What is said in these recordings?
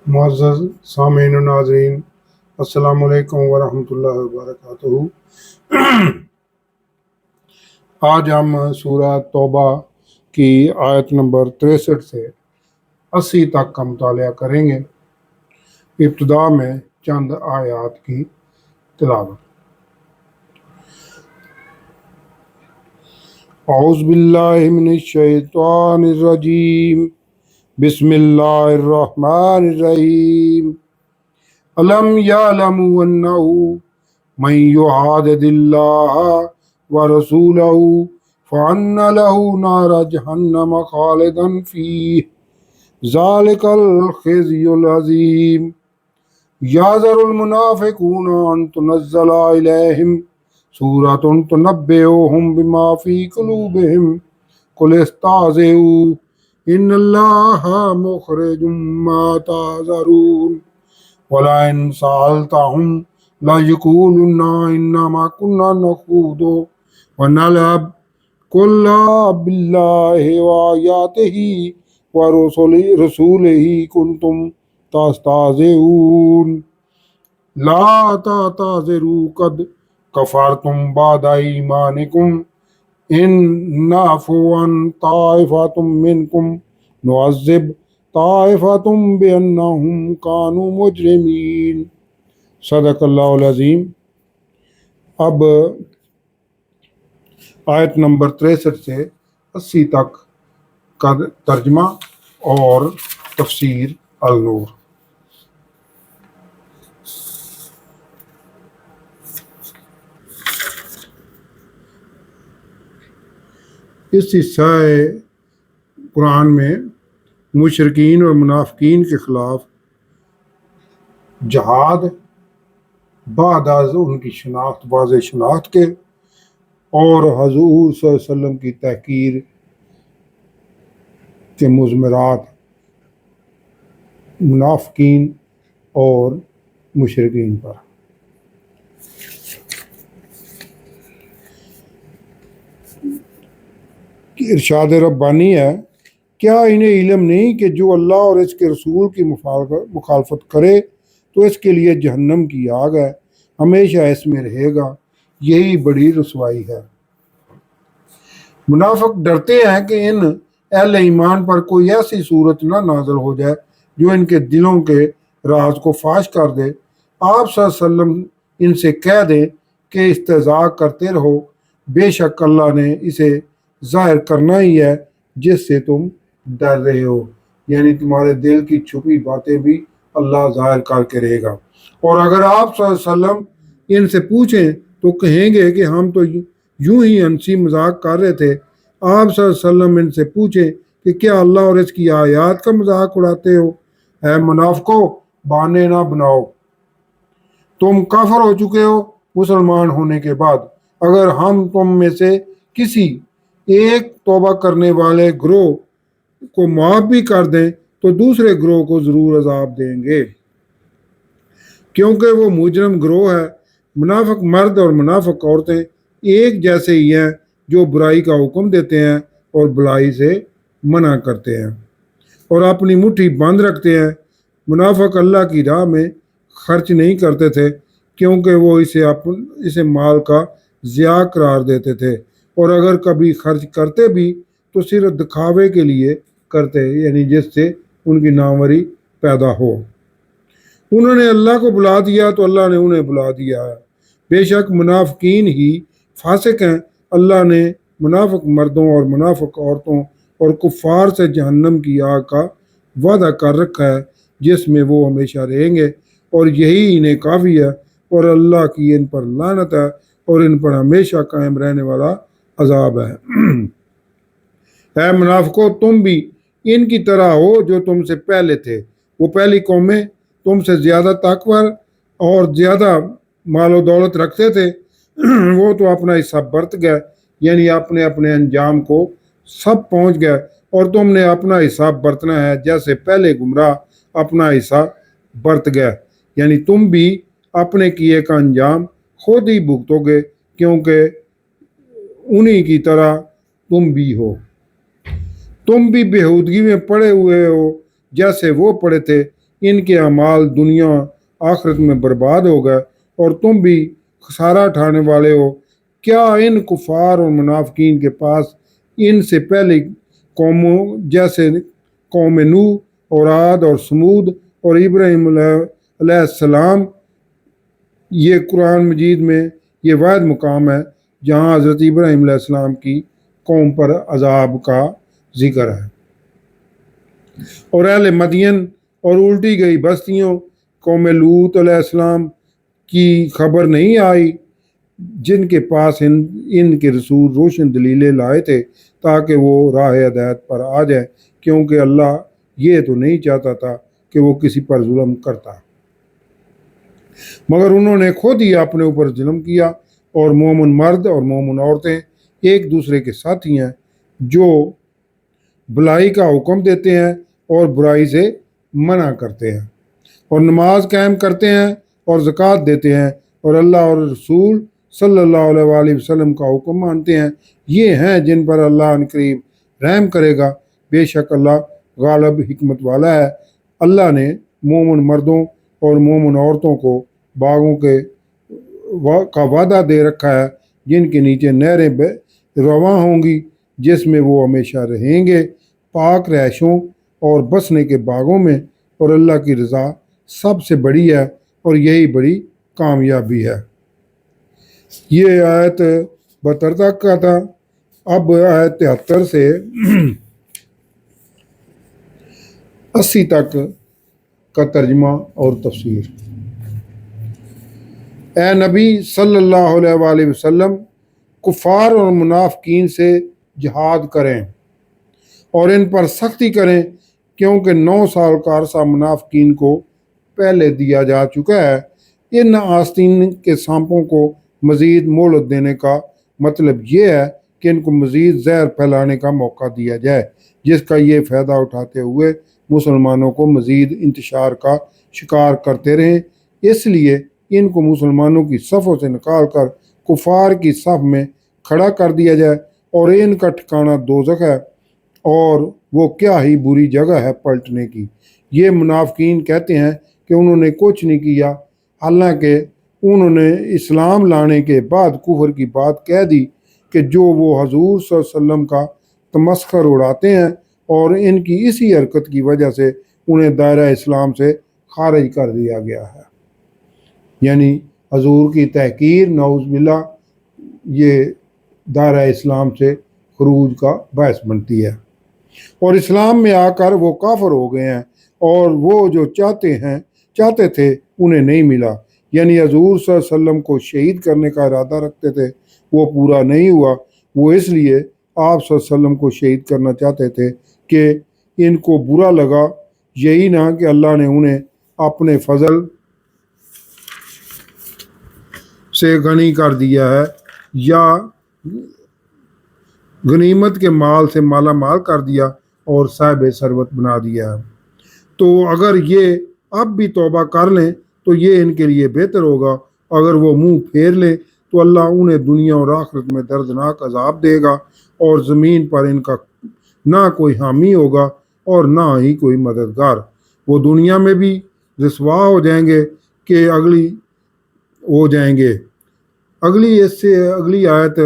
معزز سامعین و ناظرین، السلام علیکم ورحمۃ اللہ وبرکاتہ۔ آج ہم سورہ توبہ کی آیت نمبر 63 سے 80 تک کا مطالعہ کریں گے۔ ابتدا میں چند آیات کی تلاوت۔ اعوذ باللہ من الشیطان الرجیم، بسم اللہ الرحمن الرحیم۔ الم یعلموا انہ من یعادد اللہ ورسولہ فان لہ نار جہنم خالدا فیہ ذالک الخزی العظیم۔ یحذر المنافقون ان تنزل علیہم سورۃ تنبئہم بما فی قلوبہم قل استہزئوا ان اللہ مخرج ما تحذرون وَلَئِن سَأَلْتَهُمْ لَيَقُولُنَّ إِنَّمَا كُنَّا نَخُوضُ وَنَلْعَبُ قُل بِاللَّهِ وَآيَاتِهِ وَرُسُلِهِ كُنتُمْ تَسْتَهْزِئُونَ لَا تَعْتَذِرُوا قَدْ كَفَرْتُمْ بَعْدَ إِيمَانِكُمْ إِن نَّعْفُ عَن طَائِفَةٍ مِّنكُمْ نُعَذِّبْ طائفۃ بأنہم کانوا مجرمین۔ صدق اللہ العظیم۔ اب آیت نمبر 63 سے 80 تک کا ترجمہ اور تفسیر النور۔ اس حصہ قرآن میں مشرکین اور منافقین کے خلاف جہاد بعد از ان کی شناخت، واضح شناخت کے، اور حضور صلی اللہ علیہ وسلم کی تحقیر کے مضمرات منافقین اور مشرکین پر۔ ارشاد ربانی ہے، کیا انہیں علم نہیں کہ جو اللہ اور اس کے رسول کی مخالفت کرے تو اس کے لیے جہنم کی آگ ہے، ہمیشہ اس میں رہے گا، یہی بڑی رسوائی ہے۔ منافق ڈرتے ہیں کہ ان اہل ایمان پر کوئی ایسی صورت نہ نازل ہو جائے جو ان کے دلوں کے راز کو فاش کر دے۔ آپ صلی اللہ علیہ وسلم ان سے کہہ دیں کہ استہزاء کرتے رہو، بے شک اللہ نے اسے ظاہر کرنا ہی ہے جس سے تم ڈر رہے ہو، یعنی تمہارے دل کی چھپی باتیں بھی اللہ ظاہر کر کے رہے گا۔ اور اگر آپ صلی اللہ علیہ وسلم ان سے پوچھیں تو کہیں گے کہ ہم تو یوں ہی ہنسی مذاق کر رہے تھے۔ آپ صلی اللہ علیہ وسلم ان سے پوچھیں کہ کیا اللہ اور اس کی آیات کا مذاق اڑاتے ہو؟ اے منافقو، بہانے نہ بناؤ، تم کافر ہو چکے ہو مسلمان ہونے کے بعد۔ اگر ہم تم میں سے کسی ایک توبہ کرنے والے گروہ کو معاف بھی کر دیں تو دوسرے گروہ کو ضرور عذاب دیں گے، کیونکہ وہ مجرم گروہ ہے۔ منافق مرد اور منافق عورتیں ایک جیسے ہی ہیں، جو برائی کا حکم دیتے ہیں اور بلائی سے منع کرتے ہیں اور اپنی مٹھی بند رکھتے ہیں۔ منافق اللہ کی راہ میں خرچ نہیں کرتے تھے کیونکہ وہ اسے مال کا ضیاع قرار دیتے تھے، اور اگر کبھی خرچ کرتے بھی تو صرف دکھاوے کے لیے کرتے، یعنی جس سے ان کی ناموری پیدا ہو۔ انہوں نے اللہ کو بلا دیا تو اللہ نے انہیں بلا دیا ہے، بے شک منافقین ہی فاسق ہیں۔ اللہ نے منافق مردوں اور منافق عورتوں اور کفار سے جہنم کی آگ کا وعدہ کر رکھا ہے جس میں وہ ہمیشہ رہیں گے، اور یہی انہیں کافی ہے، اور اللہ کی ان پر لعنت ہے اور ان پر ہمیشہ قائم رہنے والا عذاب ہے۔ اے منافقو، تم بھی ان کی طرح ہو جو تم سے پہلے تھے۔ وہ پہلی قومیں تم سے زیادہ طاقتور اور زیادہ مال و دولت رکھتے تھے، وہ تو اپنا حصہ برت گئے، یعنی اپنے اپنے انجام کو سب پہنچ گئے، اور تم نے اپنا حصہ برتنا ہے جیسے پہلے گمراہ اپنا حصہ برت گئے، یعنی تم بھی اپنے کیے کا انجام خود ہی بھگتو گے، کیونکہ انہی کی طرح تم بھی ہو۔ تم بھی بےہودگی میں پڑے ہوئے ہو جیسے وہ پڑے تھے۔ ان کے اعمال دنیا آخرت میں برباد ہو گئے اور تم بھی خسارہ اٹھانے والے ہو۔ کیا ان کفار اور منافقین کے پاس ان سے پہلے قوموں جیسے قوم نوح اور عاد اور سمود اور ابراہیم علیہ السلام، یہ قرآن مجید میں یہ واحد مقام ہے جہاں حضرت ابراہیم علیہ السلام کی قوم پر عذاب کا ذکر ہے، اور اہل مدین اور الٹی گئی بستیوں قوم لوط علیہ السلام کی خبر نہیں آئی، جن کے پاس ان کے رسول روشن دلیلیں لائے تھے تاکہ وہ راہ ہدایت پر آ جائے، کیونکہ اللہ یہ تو نہیں چاہتا تھا کہ وہ کسی پر ظلم کرتا، مگر انہوں نے خود ہی اپنے اوپر ظلم کیا۔ اور مومن مرد اور مومن عورتیں ایک دوسرے کے ساتھی ہیں جو بھلائی کا حکم دیتے ہیں اور برائی سے منع کرتے ہیں، اور نماز قائم کرتے ہیں اور زکوٰۃ دیتے ہیں اور اللہ اور رسول صلی اللہ علیہ وآلہ وسلم کا حکم مانتے ہیں، یہ ہیں جن پر اللہ ان قریب رحم کرے گا، بے شک اللہ غالب حکمت والا ہے۔ اللہ نے مومن مردوں اور مومن عورتوں کو باغوں کا وعدہ دے رکھا ہے جن کے نیچے نہریں رواں ہوں گی، جس میں وہ ہمیشہ رہیں گے، پاک رہائشوں اور بسنے کے باغوں میں، اور اللہ کی رضا سب سے بڑی ہے اور یہی بڑی کامیابی ہے۔ یہ آیت 72 تک کا تھا۔ اب آیت 73 سے 80 تک کا ترجمہ اور تفسیر۔ اے نبی صلی اللہ علیہ وآلہ وسلم، کفار اور منافقین سے جہاد کریں اور ان پر سختی کریں، کیونکہ 9 سال کا عرصہ منافقین کو پہلے دیا جا چکا ہے۔ ان آستین کے سانپوں کو مزید مہلت دینے کا مطلب یہ ہے کہ ان کو مزید زہر پھیلانے کا موقع دیا جائے، جس کا یہ فائدہ اٹھاتے ہوئے مسلمانوں کو مزید انتشار کا شکار کرتے رہیں۔ اس لیے ان کو مسلمانوں کی صفوں سے نکال کر کفار کی صف میں کھڑا کر دیا جائے، اور ان کا ٹھکانہ دوزخ ہے اور وہ کیا ہی بری جگہ ہے پلٹنے کی۔ یہ منافقین کہتے ہیں کہ انہوں نے کچھ نہیں کیا، حالانکہ انہوں نے اسلام لانے کے بعد کفر کی بات کہہ دی کہ جو وہ حضور صلی اللہ علیہ وسلم کا تمسخر اڑاتے ہیں، اور ان کی اسی حرکت کی وجہ سے انہیں دائرہ اسلام سے خارج کر دیا گیا ہے، یعنی حضور کی تحقیر نعوذ باللہ یہ دائرہ اسلام سے خروج کا باعث بنتی ہے، اور اسلام میں آ کر وہ کافر ہو گئے ہیں، اور وہ جو چاہتے تھے انہیں نہیں ملا، یعنی حضور صلی اللہ علیہ وسلم کو شہید کرنے کا ارادہ رکھتے تھے، وہ پورا نہیں ہوا۔ وہ اس لیے آپ صلی اللہ علیہ وسلم کو شہید کرنا چاہتے تھے کہ ان کو برا لگا، یہی نہ کہ اللہ نے انہیں اپنے فضل سے غنی کر دیا ہے یا غنیمت کے مال سے مالا مال کر دیا اور صاحب ثروت بنا دیا ہے۔ تو اگر یہ اب بھی توبہ کر لیں تو یہ ان کے لیے بہتر ہوگا، اگر وہ منہ پھیر لیں تو اللہ انہیں دنیا اور آخرت میں دردناک عذاب دے گا، اور زمین پر ان کا نہ کوئی حامی ہوگا اور نہ ہی کوئی مددگار۔ وہ دنیا میں بھی رسوا ہو جائیں گے کہ اس سے اگلی آیت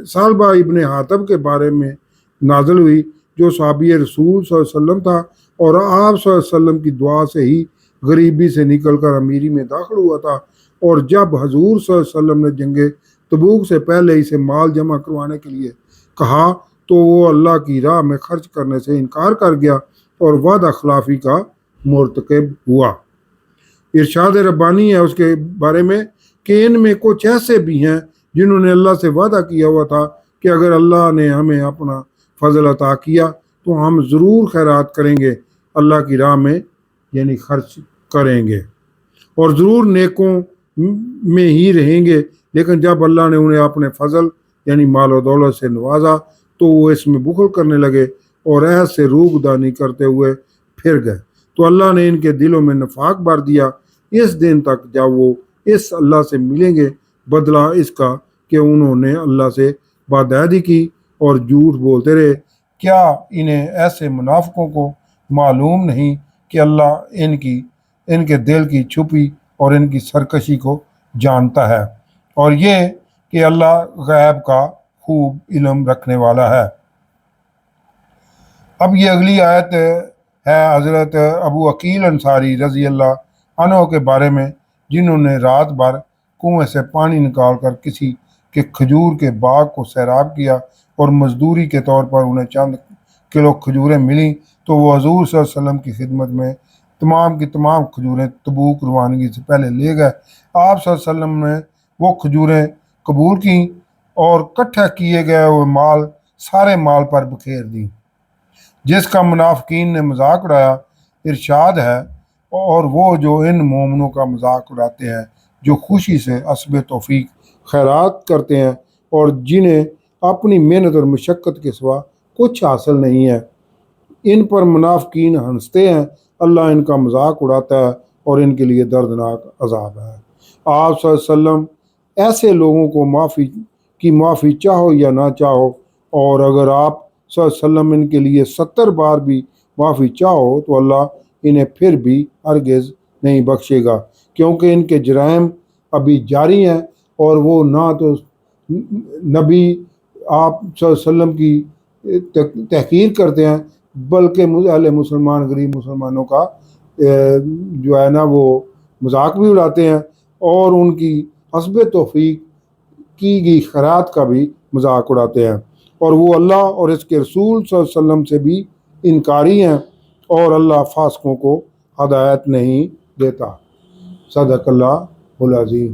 ثعلبہ ابن حاتب کے بارے میں نازل ہوئی، جو صحابی رسول صلی اللہ علیہ وسلم تھا، اور آپ صلی اللہ علیہ وسلم کی دعا سے ہی غریبی سے نکل کر امیری میں داخل ہوا تھا، اور جب حضور صلی اللہ علیہ وسلم نے جنگ تبوک سے پہلے اسے مال جمع کروانے کے لیے کہا تو وہ اللہ کی راہ میں خرچ کرنے سے انکار کر گیا اور وعدہ خلافی کا مرتکب ہوا۔ ارشاد ربانی ہے اس کے بارے میں کہ ان میں کچھ ایسے بھی ہیں جنہوں نے اللہ سے وعدہ کیا ہوا تھا کہ اگر اللہ نے ہمیں اپنا فضل عطا کیا تو ہم ضرور خیرات کریں گے، اللہ کی راہ میں یعنی خرچ کریں گے، اور ضرور نیکوں میں ہی رہیں گے، لیکن جب اللہ نے انہیں اپنے فضل یعنی مال و دولت سے نوازا تو وہ اس میں بخل کرنے لگے اور عہد سے روگردانی کرتے ہوئے پھر گئے، تو اللہ نے ان کے دلوں میں نفاق بھر دیا اس دن تک جب وہ اس اللہ سے ملیں گے، بدلہ اس کا کہ انہوں نے اللہ سے بدعہدی کی اور جھوٹ بولتے رہے۔ کیا انہیں ایسے منافقوں کو معلوم نہیں کہ اللہ ان کے دل کی چھپی اور ان کی سرکشی کو جانتا ہے، اور یہ کہ اللہ غیب کا خوب علم رکھنے والا ہے۔ اب یہ اگلی آیت ہے حضرت ابو عقیل انصاری رضی اللہ عنہ کے بارے میں، جنہوں نے رات بھر کنویں سے پانی نکال کر کسی کے کھجور کے باغ کو سیراب کیا، اور مزدوری کے طور پر انہیں چند کلو کھجوریں ملیں تو وہ حضور صلی اللہ علیہ وسلم کی خدمت میں تمام کی تمام کھجوریں تبوک روانگی سے پہلے لے گئے۔ آپ صلی اللہ علیہ وسلم نے وہ کھجوریں قبول کیں اور اکٹھا کیے گئے ہوئے مال سارے مال پر بکھیر دیں، جس کا منافقین نے مذاق اڑایا۔ ارشاد ہے، اور وہ جو ان مومنوں کا مذاق اڑاتے ہیں جو خوشی سے حسب توفیق خیرات کرتے ہیں اور جنہیں اپنی محنت اور مشقت کے سوا کچھ حاصل نہیں ہے، ان پر منافقین ہنستے ہیں، اللہ ان کا مذاق اڑاتا ہے اور ان کے لیے دردناک عذاب ہے۔ آپ صلی اللہ علیہ وسلم ایسے لوگوں کو معافی چاہو یا نہ چاہو، اور اگر آپ صلی اللہ علیہ وسلم ان کے لیے 70 بار بھی معافی چاہو تو اللہ انہیں پھر بھی ہرگز نہیں بخشے گا، کیونکہ ان کے جرائم ابھی جاری ہیں، اور وہ نہ تو نبی آپ صلی اللہ علیہ وسلم کی تحقیر کرتے ہیں، بلکہ اہل مسلمان غریب مسلمانوں کا جو ہے نا وہ مذاق بھی اڑاتے ہیں، اور ان کی حسب توفیق کی گئی خیرات کا بھی مذاق اڑاتے ہیں، اور وہ اللہ اور اس کے رسول صلی اللہ علیہ وسلم سے بھی انکاری ہیں، اور اللہ فاسقوں کو ہدایت نہیں دیتا۔ صدق اللہ العظیم۔